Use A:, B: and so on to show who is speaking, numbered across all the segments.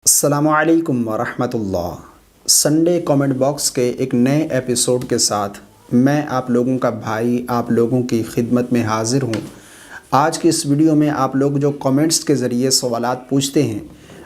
A: السلام علیکم ورحمۃ اللہ۔ سنڈے کامنٹ باکس کے ایک نئے ایپیسوڈ کے ساتھ میں آپ لوگوں کا بھائی آپ لوگوں کی خدمت میں حاضر ہوں۔ آج کی اس ویڈیو میں آپ لوگ جو کامنٹس کے ذریعے سوالات پوچھتے ہیں،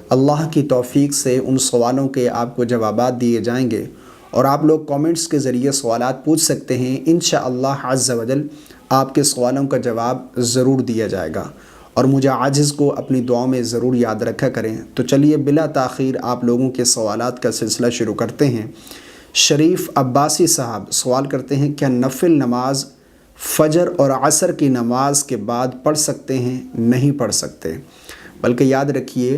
A: اللہ کی توفیق سے ان سوالوں کے آپ کو جوابات دیے جائیں گے، اور آپ لوگ کامنٹس کے ذریعے سوالات پوچھ سکتے ہیں۔ انشاءاللہ عز و جل آپ کے سوالوں کا جواب ضرور دیا جائے گا، اور مجھے عاجز کو اپنی دعاؤں میں ضرور یاد رکھا کریں۔ تو چلیے بلا تاخیر آپ لوگوں کے سوالات کا سلسلہ شروع کرتے ہیں۔ شریف عباسی صاحب سوال کرتے ہیں، کیا نفل نماز فجر اور عصر کی نماز کے بعد پڑھ سکتے ہیں؟ نہیں پڑھ سکتے، بلکہ یاد رکھیے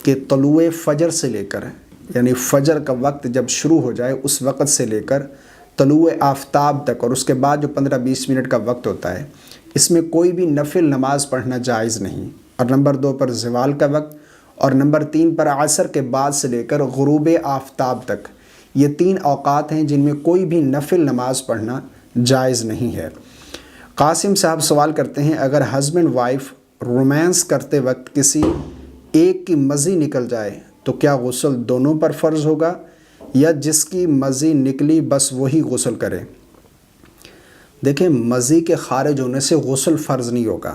A: کہ طلوع فجر سے لے کر، یعنی فجر کا وقت جب شروع ہو جائے اس وقت سے لے کر طلوع آفتاب تک، اور اس کے بعد جو 15-20 منٹ کا وقت ہوتا ہے، اس میں کوئی بھی نفل نماز پڑھنا جائز نہیں۔ اور نمبر 2 پر زوال کا وقت، اور نمبر 3 پر عصر کے بعد سے لے کر غروب آفتاب تک، یہ 3 اوقات ہیں جن میں کوئی بھی نفل نماز پڑھنا جائز نہیں ہے۔ قاسم صاحب سوال کرتے ہیں، اگر ہسبینڈ وائف رومانس کرتے وقت کسی ایک کی مضی نکل جائے تو کیا غسل دونوں پر فرض ہوگا، یا جس کی مضی نکلی بس وہی غسل کرے؟ دیکھیں، مضی کے خارج ہونے سے غسل فرض نہیں ہوگا۔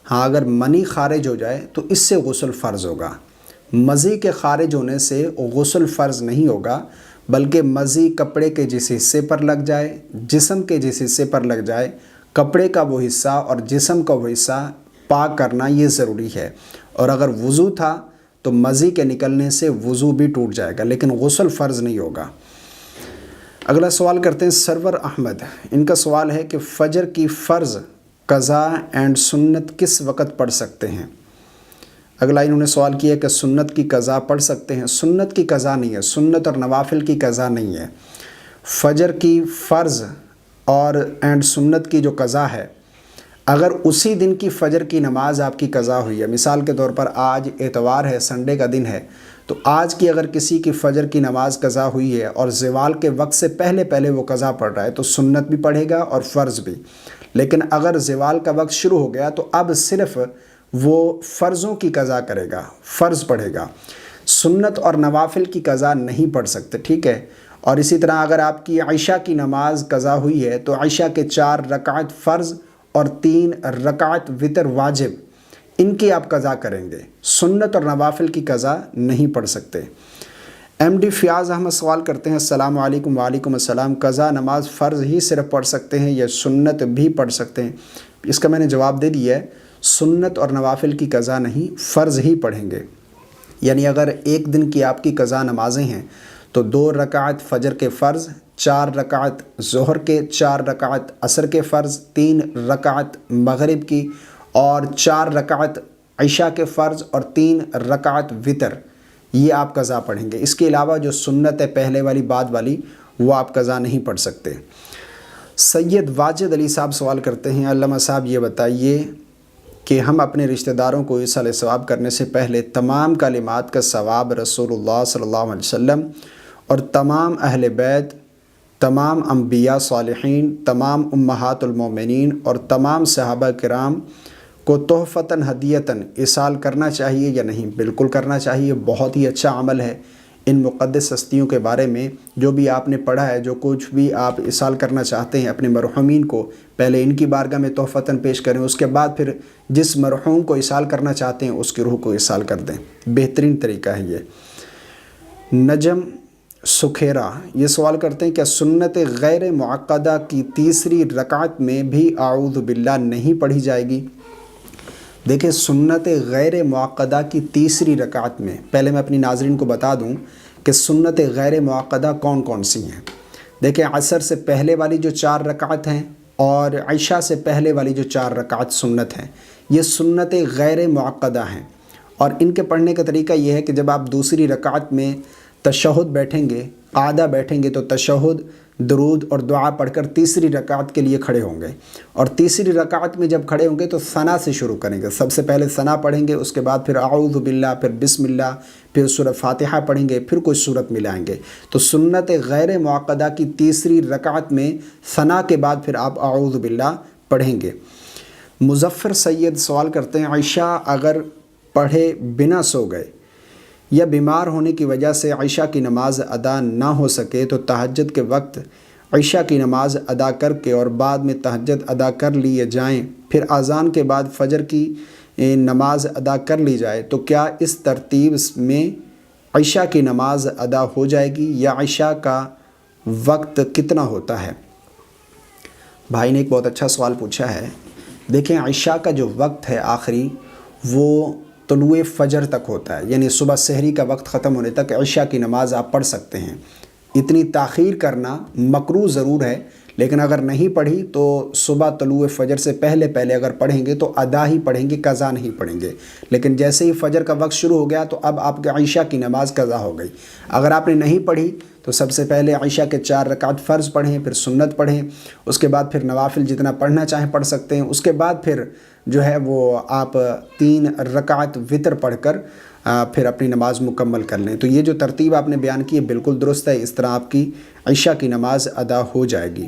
A: ہاں، اگر منی خارج ہو جائے تو اس سے غسل فرض ہوگا۔ مضی کے خارج ہونے سے غسل فرض نہیں ہوگا، بلکہ مضی کپڑے کے جس حصے پر لگ جائے، جسم کے جس حصے پر لگ جائے، کپڑے کا وہ حصہ اور جسم کا وہ حصہ پاک کرنا یہ ضروری ہے۔ اور اگر وضو تھا تو مضی کے نکلنے سے وضو بھی ٹوٹ جائے گا، لیکن غسل فرض نہیں ہوگا۔ اگلا سوال کرتے ہیں سرور احمد، ان کا سوال ہے کہ فجر کی فرض، قضا اینڈ سنت کس وقت پڑھ سکتے ہیں؟ اگلا انہوں نے سوال کیا کہ سنت کی قضا پڑھ سکتے ہیں؟ سنت کی قضا نہیں ہے، سنت اور نوافل کی قضا نہیں ہے۔ فجر کی فرض اور اینڈ سنت کی جو قضا ہے، اگر اسی دن کی فجر کی نماز آپ کی قضا ہوئی ہے، مثال کے طور پر آج اتوار ہے، سنڈے کا دن ہے، تو آج کی اگر کسی کی فجر کی نماز قضا ہوئی ہے اور زوال کے وقت سے پہلے وہ قضا پڑھ رہا ہے تو سنت بھی پڑھے گا اور فرض بھی۔ لیکن اگر زوال کا وقت شروع ہو گیا تو اب صرف وہ فرضوں کی قضا کرے گا، فرض پڑھے گا، سنت اور نوافل کی قضا نہیں پڑھ سکتے، ٹھیک ہے؟ اور اسی طرح اگر آپ کی عشاء کی نماز قضا ہوئی ہے تو عشاء کے 4 رکعت فرض اور 3 رکعت وتر واجب، ان کی آپ قضا کریں گے، سنت اور نوافل کی قضا نہیں پڑھ سکتے۔ ایم ڈی فیاض احمد سوال کرتے ہیں، السلام علیکم۔ وعلیکم السلام۔ قضا نماز فرض ہی صرف پڑھ سکتے ہیں یا سنت بھی پڑھ سکتے ہیں؟ اس کا میں نے جواب دے دیا ہے، سنت اور نوافل کی قضا نہیں، فرض ہی پڑھیں گے۔ یعنی اگر ایک دن کی آپ کی قضا نمازیں ہیں تو 2 رکعت فجر کے فرض، 4 رکعت ظہر کے، 4 رکعت عصر کے فرض، 3 رکعت مغرب کی، اور 4 رکعت عشاء کے فرض اور 3 رکعت وتر، یہ آپ قضا پڑھیں گے۔ اس کے علاوہ جو سنت ہے پہلے والی بعد والی، وہ آپ قضا نہیں پڑھ سکتے۔ سید واجد علی صاحب سوال کرتے ہیں، علامہ صاحب یہ بتائیے کہ ہم اپنے رشتہ داروں کو ایصال ثواب کرنے سے پہلے تمام کلمات کا ثواب رسول اللہ صلی اللہ علیہ وسلم اور تمام اہل بیت، تمام انبیاء صالحین، تمام امہات المومنین اور تمام صحابہ کرام کو تحفتاً ہدیتاً ایصال کرنا چاہیے یا نہیں؟ بالکل کرنا چاہیے، بہت ہی اچھا عمل ہے۔ ان مقدس ہستیوں کے بارے میں جو بھی آپ نے پڑھا ہے، جو کچھ بھی آپ ایصال کرنا چاہتے ہیں اپنے مرحومین کو، پہلے ان کی بارگاہ میں تحفتاً پیش کریں، اس کے بعد پھر جس مرحوم کو ایصال کرنا چاہتے ہیں اس کی روح کو ایصال کر دیں، بہترین طریقہ ہے یہ۔ نجم سکھیرا یہ سوال کرتے ہیں، کیا سنت غیر معقدہ کی تیسری رکعت میں بھی اعوذ باللہ نہیں پڑھی جائے گی؟ دیکھیں، سنت غیر معقدہ کی تیسری رکعت میں، پہلے میں اپنی ناظرین کو بتا دوں کہ سنت غیر معقدہ کون کون سی ہیں۔ دیکھیں، عصر سے پہلے والی جو 4 رکعت ہیں اور عشاء سے پہلے والی جو 4 رکعت سنت ہیں، یہ سنت غیر معقدہ ہیں، اور ان کے پڑھنے کا طریقہ یہ ہے کہ جب آپ دوسری رکعت میں تشہد بیٹھیں گے، قعدہ بیٹھیں گے، تو تشہد، درود اور دعا پڑھ کر تیسری رکعت کے لیے کھڑے ہوں گے، اور تیسری رکعت میں جب کھڑے ہوں گے تو ثنا سے شروع کریں گے۔ سب سے پہلے ثنا پڑھیں گے، اس کے بعد پھر اعوذ باللہ، پھر بسم اللہ، پھر سورہ فاتحہ پڑھیں گے، پھر کوئی سورت ملائیں گے۔ تو سنت غیر معقدہ کی تیسری رکعت میں ثنا کے بعد پھر آپ اعوذ باللہ پڑھیں گے۔ مظفر سید سوال کرتے ہیں، عشاء اگر پڑھے بنا سو گئے یا بیمار ہونے کی وجہ سے عشاء کی نماز ادا نہ ہو سکے تو تہجد کے وقت عشاء کی نماز ادا کر کے اور بعد میں تہجد ادا کر لیے جائیں، پھر اذان کے بعد فجر کی نماز ادا کر لی جائے، تو کیا اس ترتیب میں عشاء کی نماز ادا ہو جائے گی یا عشاء کا وقت کتنا ہوتا ہے؟ بھائی نے ایک بہت اچھا سوال پوچھا ہے۔ دیکھیں، عشاء کا جو وقت ہے آخری وہ طلوع فجر تک ہوتا ہے، یعنی صبح سحری کا وقت ختم ہونے تک عشاء کی نماز آپ پڑھ سکتے ہیں۔ اتنی تاخیر کرنا مکروہ ضرور ہے، لیکن اگر نہیں پڑھی تو صبح طلوع فجر سے پہلے اگر پڑھیں گے تو ادا ہی پڑھیں گے، قضا نہیں پڑھیں گے۔ لیکن جیسے ہی فجر کا وقت شروع ہو گیا تو اب آپ کے عشاء کی نماز قضا ہو گئی۔ اگر آپ نے نہیں پڑھی تو سب سے پہلے عشاء کے 4 رکعت فرض پڑھیں، پھر سنت پڑھیں، اس کے بعد پھر نوافل جتنا پڑھنا چاہیں پڑھ سکتے ہیں، اس کے بعد پھر جو ہے وہ آپ 3 رکعت وتر پڑھ کر پھر اپنی نماز مکمل کر لیں۔ تو یہ جو ترتیب آپ نے بیان کی ہے بالکل درست ہے، اس طرح آپ کی عشاء کی نماز ادا ہو جائے گی۔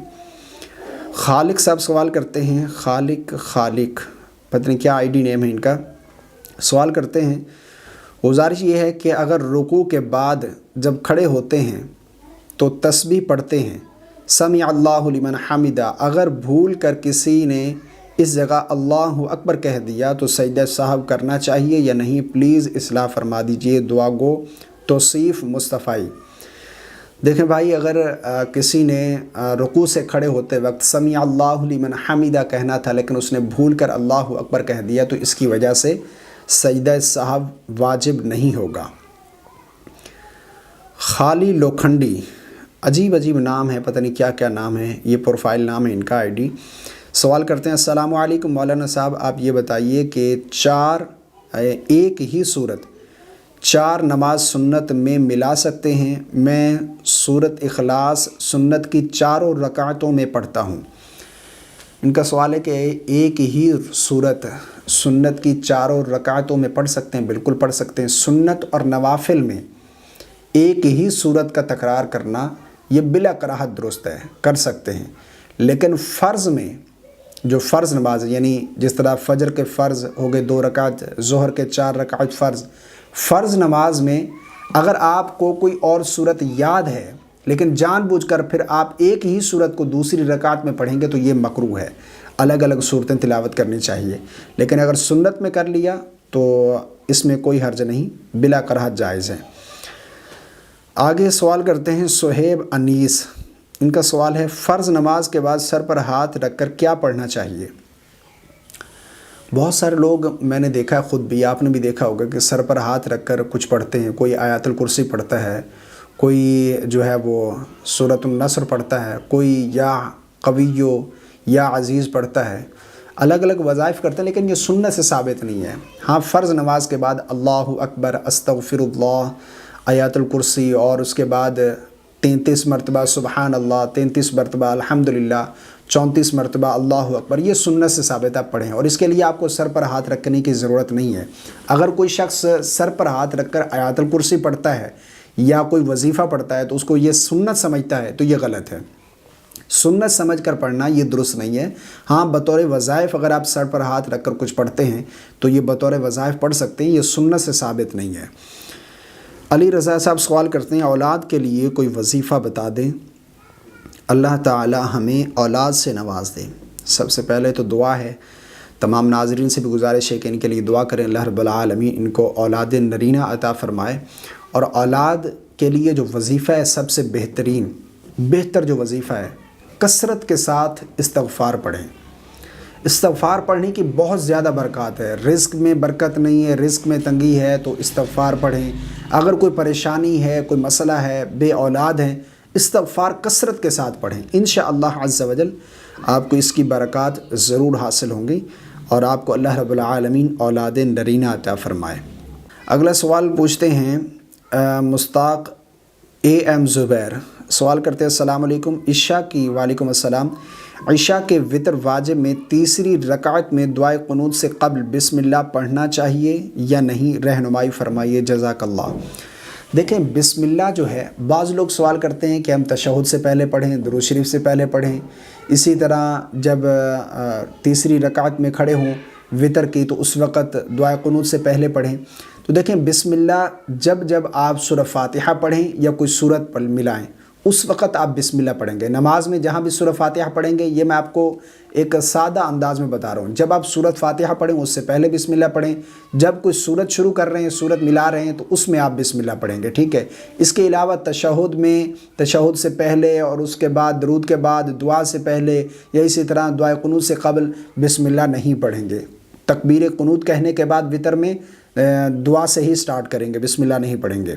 A: خالق صاحب سوال کرتے ہیں، خالق پتہ نہیں کیا ID نیم ہے ان کا، سوال کرتے ہیں گزارش یہ ہے کہ اگر رکوع کے بعد جب کھڑے ہوتے ہیں تو تسبیح پڑھتے ہیں سمع اللہ لمن حمدہ، اگر بھول کر کسی نے اس جگہ اللہ اکبر کہہ دیا تو سجدہ سہو کرنا چاہیے یا نہیں؟ پلیز اصلاح فرما دیجئے، دعا گو توصیف مصطفی۔ دیکھیں بھائی، اگر کسی نے رکوع سے کھڑے ہوتے وقت سمع اللہ لمن حمدہ کہنا تھا لیکن اس نے بھول کر اللہ اکبر کہہ دیا تو اس کی وجہ سے سجدہ سہو واجب نہیں ہوگا۔ خالی لوکھنڈی، عجیب نام ہے، پتہ نہیں کیا کیا نام ہے، یہ پروفائل نام ہے ان کا ID۔ سوال کرتے ہیں السلام علیکم مولانا صاحب، آپ یہ بتائیے کہ ایک ہی صورت 4 نماز سنت میں ملا سکتے ہیں؟ میں سورۃ اخلاص سنت کی 4 رکعتوں میں پڑھتا ہوں۔ ان کا سوال ہے کہ ایک ہی صورت سنت کی 4 رکعتوں میں پڑھ سکتے ہیں؟ بالکل پڑھ سکتے ہیں۔ سنت اور نوافل میں ایک ہی صورت کا تکرار کرنا یہ بلا کراہت درست ہے، کر سکتے ہیں، لیکن فرض میں جو فرض نماز ہے، یعنی جس طرح فجر کے فرض ہو گئے 2 رکعت، ظہر کے 4 رکعت فرض نماز میں اگر آپ کو کوئی اور صورت یاد ہے لیکن جان بوجھ کر پھر آپ ایک ہی صورت کو دوسری رکعت میں پڑھیں گے تو یہ مکروہ ہے، الگ صورتیں تلاوت کرنی چاہیے۔ لیکن اگر سنت میں کر لیا تو اس میں کوئی حرج نہیں، بلا کراہت جائز ہے۔ آگے سوال کرتے ہیں صہیب انیس، ان کا سوال ہے فرض نماز کے بعد سر پر ہاتھ رکھ کر کیا پڑھنا چاہیے؟ بہت سارے لوگ میں نے دیکھا ہے، خود بھی آپ نے بھی دیکھا ہوگا کہ سر پر ہاتھ رکھ کر کچھ پڑھتے ہیں، کوئی آیت الکرسی پڑھتا ہے، کوئی جو ہے وہ سورۃ النصر پڑھتا ہے، کوئی یا قویو یا عزیز پڑھتا ہے، الگ وظائف کرتے ہیں، لیکن یہ سنت سے ثابت نہیں ہے۔ ہاں، فرض نماز کے بعد اللہ اکبر، استغفر اللہ، آیت الکرسی، اور اس کے بعد 33 مرتبہ سبحان اللہ، 33 مرتبہ الحمدللہ، 34 مرتبہ اللہ اکبر، یہ سنت سے ثابت آپ پڑھیں، اور اس کے لیے آپ کو سر پر ہاتھ رکھنے کی ضرورت نہیں ہے۔ اگر کوئی شخص سر پر ہاتھ رکھ کر آیت الکرسی پڑھتا ہے یا کوئی وظیفہ پڑھتا ہے تو اس کو یہ سنت سمجھتا ہے تو یہ غلط ہے۔ سنت سمجھ کر پڑھنا یہ درست نہیں ہے۔ ہاں، بطور وظائف اگر آپ سر پر ہاتھ رکھ کر کچھ پڑھتے ہیں تو یہ بطور وظائف پڑھ سکتے ہیں، یہ سنت سے ثابت نہیں ہے۔ علی رضا صاحب سوال کرتے ہیں اولاد کے لیے کوئی وظیفہ بتا دیں، اللہ تعالی ہمیں اولاد سے نواز دے۔ سب سے پہلے تو دعا ہے، تمام ناظرین سے بھی گزارش ہے کہ ان کے لیے دعا کریں، اللہ رب العالمین ان کو اولاد نرینہ عطا فرمائے۔ اور اولاد کے لیے جو وظیفہ ہے سب سے بہتر جو وظیفہ ہے، کثرت کے ساتھ استغفار پڑھیں۔ استغفار پڑھنے کی بہت زیادہ برکات ہے۔ رزق میں برکت نہیں ہے، رزق میں تنگی ہے تو استغفار پڑھیں۔ اگر کوئی پریشانی ہے، کوئی مسئلہ ہے، بے اولاد ہیں، استغفار کثرت کے ساتھ پڑھیں، انشاءاللہ عز و جل آپ کو اس کی برکات ضرور حاصل ہوں گی اور آپ کو اللہ رب العالمین اولاد نرینہ عطا فرمائے۔ اگلا سوال پوچھتے ہیں مستاق AM زبیر، سوال کرتے ہیں السلام علیکم، عشاء کی وعلیکم السلام، عشاء کے وتر واجب میں تیسری رکعت میں دعائے قنوت سے قبل بسم اللہ پڑھنا چاہیے یا نہیں؟ رہنمائی فرمائیے، جزاک اللہ۔ دیکھیں، بسم اللہ جو ہے بعض لوگ سوال کرتے ہیں کہ ہم تشہد سے پہلے پڑھیں، درود شریف سے پہلے پڑھیں، اسی طرح جب تیسری رکعت میں کھڑے ہوں وتر کی تو اس وقت دعائے قنوت سے پہلے پڑھیں۔ تو دیکھیں بسم اللہ جب آپ سورہ فاتحہ پڑھیں یا کوئی سورت پر ملائیں اس وقت آپ بسم اللہ پڑھیں گے۔ نماز میں جہاں بھی سورہ فاتحہ پڑھیں گے، یہ میں آپ کو ایک سادہ انداز میں بتا رہا ہوں، جب آپ سورت فاتحہ پڑھیں اس سے پہلے بسم اللہ پڑھیں، جب کوئی سورت شروع کر رہے ہیں، سورت ملا رہے ہیں تو اس میں آپ بسم اللہ پڑھیں گے، ٹھیک ہے۔ اس کے علاوہ تشہد میں، تشہد سے پہلے اور اس کے بعد درود کے بعد، دعا سے پہلے یا اسی طرح دعائے قنوت سے قبل بسم اللہ نہیں پڑھیں گے۔ تکبیر قنوت کہنے کے بعد وطر میں دعا سے ہی سٹارٹ کریں گے، بسم اللہ نہیں پڑھیں گے۔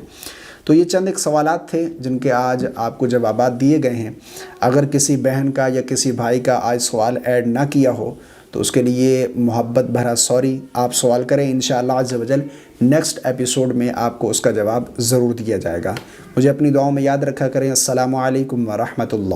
A: تو یہ چند ایک سوالات تھے جن کے آج آپ کو جوابات دیے گئے ہیں۔ اگر کسی بہن کا یا کسی بھائی کا آج سوال ایڈ نہ کیا ہو تو اس کے لیے محبت بھرا سوری، آپ سوال کریں، انشاءاللہ عز و جل نیکسٹ ایپیسوڈ میں آپ کو اس کا جواب ضرور دیا جائے گا۔ مجھے اپنی دعاؤں میں یاد رکھا کریں۔ السلام علیکم ورحمۃ اللہ۔